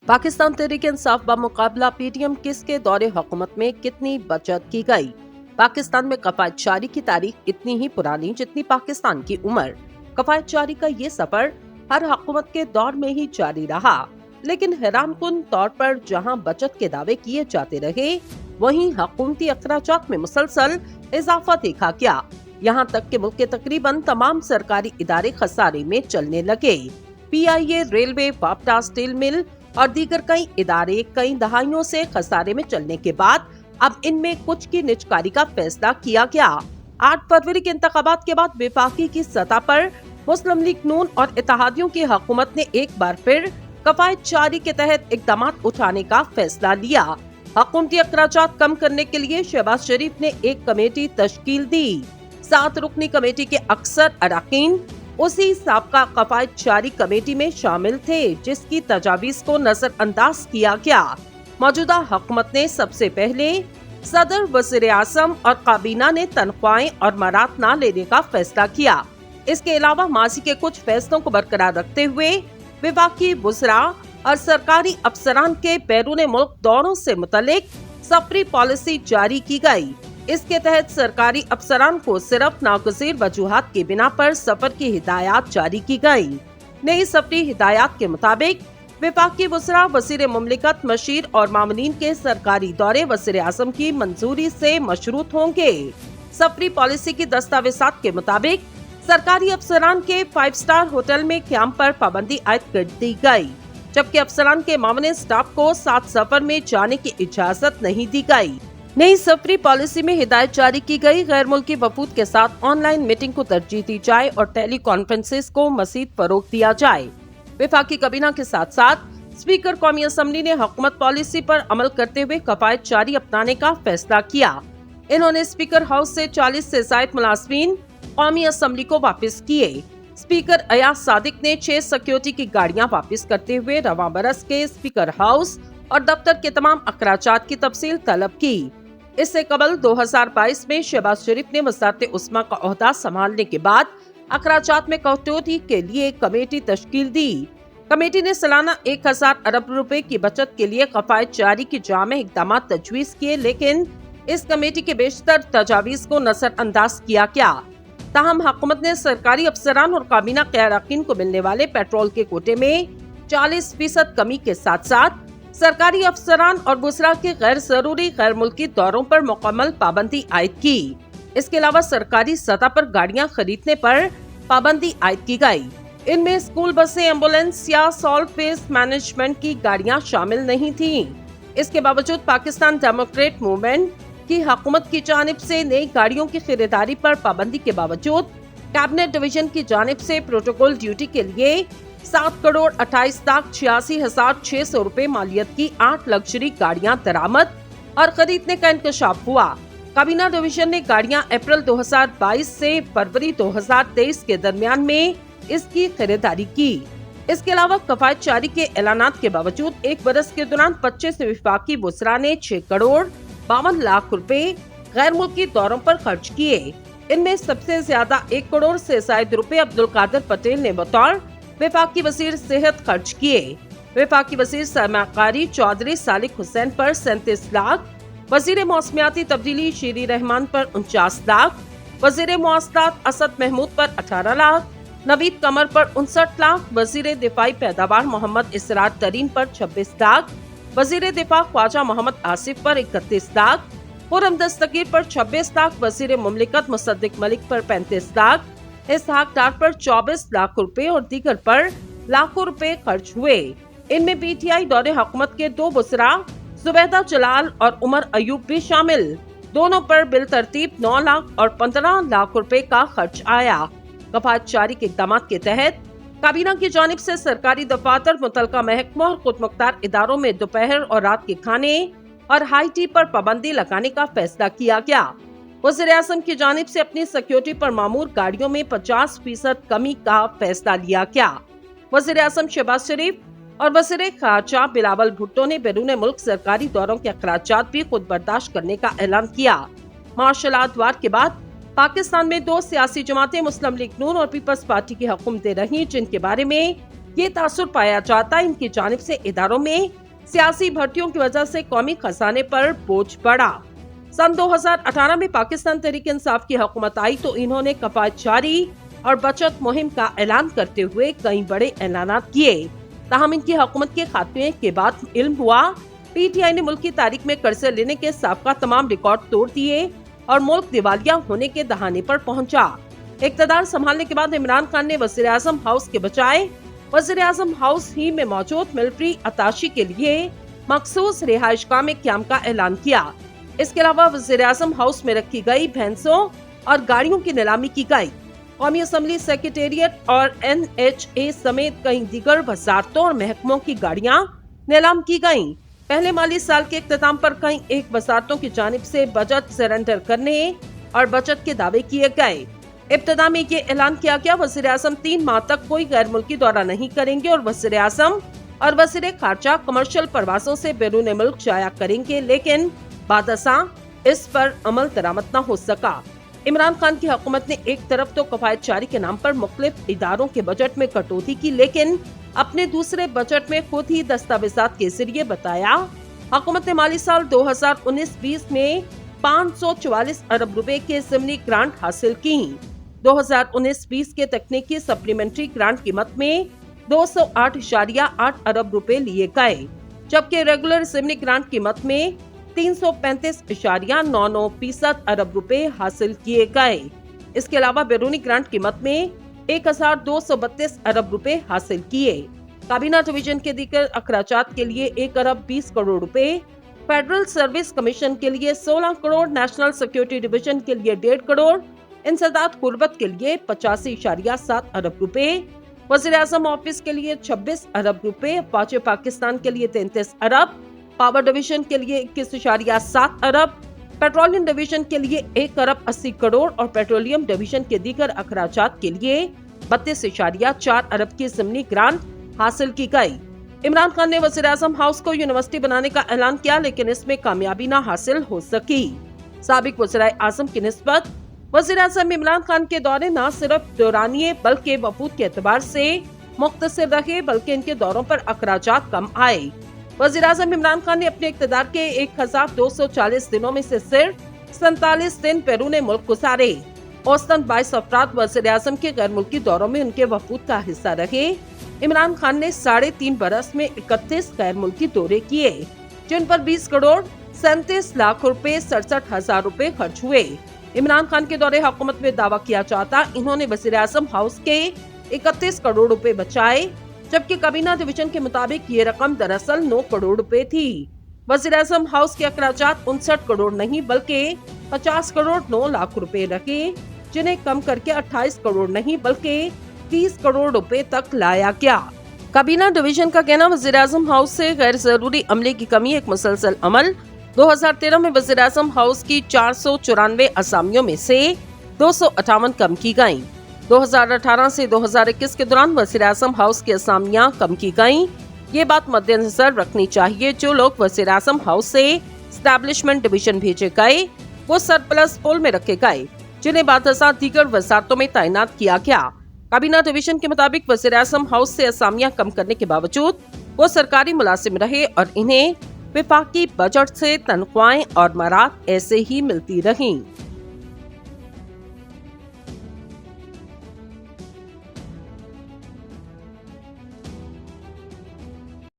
Pakistan Tehreek Insaf बमुकाबला PTM किस के दौरे हुकूमत में कितनी बचत की गई। पाकिस्तान में कफायत जारी की तारीख इतनी ही पुरानी जितनी पाकिस्तान की उम्र। कफायत जारी का ये सफर हर हुकूमत के दौर में ही जारी रहा, लेकिन हैरानकुन तौर पर जहां बचत के दावे किए जाते रहे, वहीं हुकूमती अखराजात में मुसलसल इजाफा देखा गया। यहाँ तक कि मुल्क के तकरीबन तमाम सरकारी इदारे खसारे में चलने लगे। पीआईए, रेलवे, वापटा, स्टील मिल और दीगर कई इदारे कई दहाइयों से खसारे में चलने के बाद अब इनमें कुछ की निजकारी का फैसला किया गया। 8 फरवरी के इंतखाबात के बाद वफाकी की सतह पर मुस्लिम लीग नून और इत्तेहादियों की हुकूमत ने एक बार फिर कफायत जारी के तहत इकदाम उठाने का फैसला लिया। हुकूमती अखराजात कम करने के लिए शहबाज शरीफ ने एक कमेटी तश्कील दी। 7 रुकनी कमेटी के अक्सर अरकान उसी साबका कफायत जारी कमेटी में शामिल थे, जिसकी तजावीज को नजरअंदाज किया गया। मौजूदा हुकूमत ने सबसे पहले सदर, वज़ीर आज़म और काबीना ने तनख्वाहें और मरात न लेने का फैसला किया। इसके अलावा माजी के कुछ फैसलों को बरकरार रखते हुए विभागी वज़रा और सरकारी अफसरान के बैरून मुल्क दौरों से मुतल्लिक सफरी पॉलिसी जारी की गई। इसके तहत सरकारी अफसरान को सिर्फ नागुज़ीर वजूहात की बिना पर सफर की हिदायत जारी की गई। नई सफरी हिदायत के मुताबिक वफाकी वज़रा, वज़ीर मुमलिकत, मशीर और मामलीन के सरकारी दौरे वज़ीर आज़म की मंजूरी से मशरूत होंगे। सफरी पॉलिसी की दस्तावेजात के मुताबिक सरकारी अफसरान के 5 स्टार होटल में क़याम पर पाबंदी आयद कर दी गई, जबकि अफसरान के मामले स्टाफ को साथ सफर में जाने की इजाजत नहीं दी गई। नई सफरी पॉलिसी में हिदायत जारी की गई, गैर मुल्की वफूद के साथ ऑनलाइन मीटिंग को तरजीह दी जाए और टेली कॉन्फ्रेंसेस को मजीद फरोग दिया जाए। वफाकी काबीना के साथ साथ स्पीकर कौमी असम्बली ने हुकूमत पॉलिसी पर अमल करते हुए कफायत जारी अपनाने का फैसला किया। इन्होंने स्पीकर हाउस से 40 से ज़ायद मुलाजमीन कौमी असम्बली को वापस किए। स्पीकर अयाज सादिक ने 6 सिक्योरिटी की गाड़ियां वापस करते हुए रवां बरस के स्पीकर हाउस और दफ्तर के तमाम अखराजात की तफसील तलब की। इससे कबल 2022 में शहबाज शरीफ ने वज़ारत उस्मा का ओहदा संभालने के बाद अखराजात में कटौती के लिए कमेटी तश्कील दी। कमेटी ने सालाना 1000 अरब रुपए की बचत के लिए कफायत जारी की जामे इकदाम तजवीज़ किए, लेकिन इस कमेटी के बेशतर तजावीज़ को नजरअंदाज किया गया। ताहम हुकूमत ने सरकारी अफसरान और काबीना के अरकान को मिलने वाले पेट्रोल के कोटे में 40% कमी के साथ साथ सरकारी अफसरान और वज़रा के गैर जरूरी गैर मुल्की दौरों पर मुकम्मल पाबंदी आयद की। इसके अलावा सरकारी सतह पर गाड़ियां खरीदने पर पाबंदी आयद की गई। इनमें स्कूल बसें, एम्बुलेंस या सॉल्ट वेस्ट मैनेजमेंट की गाड़ियां शामिल नहीं थीं। इसके बावजूद पाकिस्तान डेमोक्रेट मूवमेंट की हुकूमत की जानिब से नई गाड़ियों की खरीदारी पर पाबंदी के बावजूद कैबिनेट डिवीजन की जानिब से प्रोटोकॉल ड्यूटी के लिए 7,28,86,600 रुपए मालियत की 8 लग्जरी गाड़ियां दरामद और खरीदने का इंकशाफ हुआ। काबीना डिवीजन ने गाड़ियां अप्रैल 2022 से फरवरी 2023 के दरमियान में इसकी खरीदारी की। इसके अलावा कफायत जारी के ऐलानात के बावजूद एक बरस के दौरान 25 वफाकी वज़रा ने 6 करोड़ 52 लाख रुपए गैर मुल्की दौरों पर खर्च किए। इनमें सबसे ज्यादा 1 करोड़ से ज़ायद रुपए अब्दुल कादिर पटेल ने बतौर वफाकी वज़ीर सेहत खर्च किए। वफाकी वज़ीर सरमाकारी चौधरी सालिक हुसैन पर 37 लाख, वज़ीर मौसमियाती तब्दीली शीरी रहमान पर 49 लाख, वज़ीर मुआसलात असद महमूद पर 18 लाख, नवीद कमर पर 59 लाख, वज़ीर दिफाई पैदावार मोहम्मद इसरार तरीन पर 26 लाख, वज़ीर दिफा ख्वाजा मोहम्मद आसिफ पर 31 लाख, खुर्रम दस्तगीर पर 26 लाख, वज़ीर मुमलिकत मुसद्दिक मलिक पर 35 लाख, इसहाक डार पर 24 लाख रुपए और दीगर पर लाखों रुपए खर्च हुए। इनमें पीटीआई दौरे हुकूमत के 2 वज़रा जुबैदा जलाल और उमर अयूब भी शामिल। दोनों पर बिल तरतीब 9 लाख और 15 लाख रुपए का खर्च आया। कफायत जारी के इकदाम के तहत काबीना की जानिब से सरकारी दफातर, मुतलका महकमा और खुद मुख्तार इदारों में दोपहर और रात के खाने और हाई टी पर पाबंदी लगाने का फैसला किया गया। वज़ीर आज़म की जानिब से अपनी सिक्योरिटी पर मामूर गाड़ियों में 50% कमी का फैसला लिया गया। वज़ीर आज़म शहबाज शरीफ और वज़ीर ख़ारजा बिलावल भुट्टो ने बैरून मुल्क सरकारी दौरों के अखराजात भी खुद बर्दाश्त करने का ऐलान किया। मार्शल आर्ट वार के बाद पाकिस्तान में 2 सियासी जमातें मुस्लिम लीग नून और पीपल्स पार्टी की हुकूमतें रहीं, जिनके बारे में ये तासुर पाया जाता है इनकी जानिब से इदारों में सियासी भर्तियों की वजह से कौमी खजाने पर बोझ बढ़ा। सन 2018 में पाकिस्तान तहरीक इंसाफ की हुकूमत आई तो इन्होंने कफायत जारी और बचत मुहिम का ऐलान करते हुए कई बड़े ऐलानात किए। ताहम इनकी हुकूमत के खात्मे के बाद इल्म हुआ, पीटीआई ने मुल्क की तारीख में कर्जे लेने के साबका तमाम रिकॉर्ड तोड़ दिए और मुल्क दिवालिया होने के दहाने पर पहुंचा। इक़्तिदार संभालने के बाद इमरान खान ने वज़ीर-ए-आज़म हाउस के बजाय वज़ीर-ए-आज़म हाउस ही में मौजूद मिलिट्री अताशी के लिए मखसूस रिहाइशगाह में क़याम का ऐलान किया। इसके अलावा वज़ीर-ए-आज़म हाउस में रखी गई भैंसों और गाड़ियों की नीलामी की गई। कौमी असम्बली सेक्रेटेरिएट और NHA समेत कई दीगर वज़ारतों और महकमों की गाड़ियां नीलाम की गयीं। पहले माली साल के इख्तिताम पर कई एक वज़ारतों की जानिब से बजट सरेंडर करने और बचत के दावे किए गए। इब्तिदा में ये ऐलान किया गया, वज़ीर-ए-आज़म 3 माह तक कोई गैर मुल्की दौरा नहीं करेंगे और वज़ीर-ए-आज़म और वज़ीर खारजा कमर्शियल परवाजों से बैरून मुल्क जाया करेंगे, लेकिन बादशाह इस पर अमल दरामद न हो सका। इमरान खान की हुकूमत ने एक तरफ तो कफायत जारी के नाम पर मुख्तलिफ इदारों के बजट में कटौती की, लेकिन अपने दूसरे बजट में खुद ही दस्तावेजात के जरिए बताया हुकूमत ने माली साल 2019-20 में 544 अरब रुपए के ज़िमनी ग्रांट हासिल की। 2019-20 के तकनीकी सप्लीमेंट्री ग्रांट कीमत में 208.8 अरब रुपए लिए गए, जबकि रेगुलर ज़िमनी ग्रांट कीमत में 335.99% अरब रुपए हासिल किए गए। इसके अलावा बैरूनी ग्रांट कीमत में 1232 अरब रुपए हासिल किए। काबीना डिवीजन के दीगर अखराजात के लिए 1 अरब 20 करोड़ रुपए, फेडरल सर्विस कमीशन के लिए 16 करोड़, नेशनल सिक्योरिटी डिवीजन के लिए 1.5 करोड़, इंसदाद गुर्बत के लिए 85.7 अरब रुपए, वज़ीर-ए-आज़म ऑफिस के लिए 26 अरब रुपए, अफवाज पाकिस्तान के लिए 33 अरब, पावर डिवीजन के लिए 21.7 अरब, पेट्रोलियम डिवीजन के लिए 1 अरब 80 करोड़ और पेट्रोलियम डिवीजन के दीगर अखराजात के लिए 32.4 अरब की ज़िमनी ग्रांट हासिल की गई। इमरान खान ने वज़ीर-ए-आज़म हाउस को यूनिवर्सिटी बनाने का ऐलान किया, लेकिन इसमें कामयाबी न हासिल हो सकी। साबिक वज़ीर-ए-आज़म की निस्बत वज़ीर-ए-आज़म इमरान खान के दौरे न सिर्फ दौरानिए बल्कि वफूद के एतबार से मुख्तसर रहे, बल्कि इनके दौरों पर अखराजात कम आए। वज़ीर-ए-आज़म इमरान खान ने अपने इक़्तिदार के 1240 दिनों में से सिर्फ 47 दिन बैरून मुल्क गुजारे। औसतन 22 अफराद वज़ीर-ए-आज़म के गैर मुल्की दौरों में उनके वफूद का हिस्सा रहे। इमरान खान ने 3.5 बरस में 31 गैर मुल्की दौरे किए, जिन पर 20 करोड़ 37 लाख रुपए 67,000 रुपए खर्च हुए। इमरान खान के दौरे हुकूमत में दावा किया जाता इन्होंने वज़ीर-ए-आज़म हाउस के 31 करोड़ रुपए बचाए, जबकि काबीना डिवीजन के मुताबिक ये रकम दरअसल 9 करोड़ रुपए थी। वज़ीर-ए-आज़म हाउस के अखराजात 59 करोड़ नहीं बल्कि 50 करोड़ 9 लाख रुपए रखे, जिन्हें कम करके 28 करोड़ नहीं बल्कि 30 करोड़ रुपए तक लाया गया। काबीना डिवीजन का कहना, वज़ीर-ए-आज़म हाउस से गैर जरूरी अमले की कमी एक मुसलसल अमल। 2013 में वज़ीर-ए-आज़म हाउस की 494 असामियों में से 258 कम की गयी। 2018 से 2021 के दौरान वज़ीर-ए-आज़म हाउस की असामियां कम की गयीं। ये बात मद्देनजर रखनी चाहिए, जो लोग वज़ीर-ए-आज़म हाउस से एस्टैब्लिशमेंट डिवीजन भेजे गए वो सरप्लस पुल में रखे गए, जिन्हें बादशाह दीगर वज़ारतों में तैनात किया गया। काबीना डिवीजन के मुताबिक वज़ीर-ए-आज़म हाउस से असामियां कम करने के बावजूद वो सरकारी मुलाजिम रहे और इन्हें विफाकी बजट से तनख्वाहें और मराद ऐसे ही मिलती रहीं।